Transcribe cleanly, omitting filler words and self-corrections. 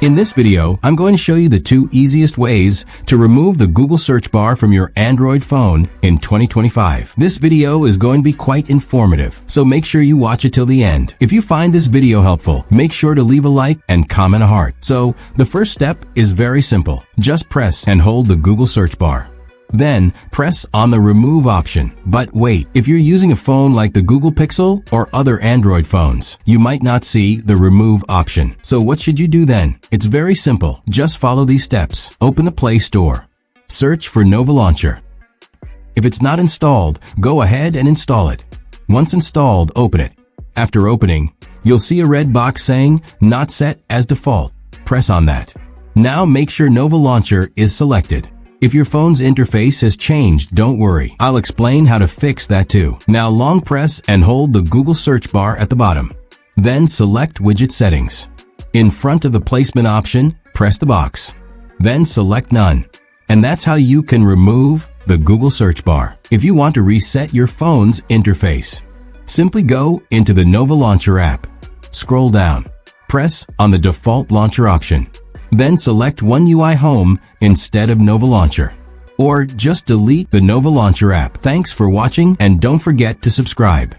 In this video, I'm going to show you the 2 easiest ways to remove the Google search bar from your Android phone in 2025. This video is going to be quite informative, so make sure you watch it till the end. If you find this video helpful, make sure to leave a like and comment a heart. So, the first step is very simple. Just press and hold the Google search bar. Then, press on the Remove option. But wait, if you're using a phone like the Google Pixel or other Android phones, you might not see the Remove option. So what should you do then? It's very simple. Just follow these steps. Open the Play Store. Search for Nova Launcher. If it's not installed, go ahead and install it. Once installed, open it. After opening, you'll see a red box saying, Not set as default. Press on that. Now make sure Nova Launcher is selected. If your phone's interface has changed, don't worry. I'll explain how to fix that too. Now long press and hold the Google search bar at the bottom. Then select Widget Settings. In front of the placement option, press the box. Then select None. And that's how you can remove the Google search bar. If you want to reset your phone's interface, simply go into the Nova Launcher app. Scroll down. Press on the default launcher option. Then select One UI Home instead of Nova Launcher. Or just delete the Nova Launcher app. Thanks for watching and don't forget to subscribe.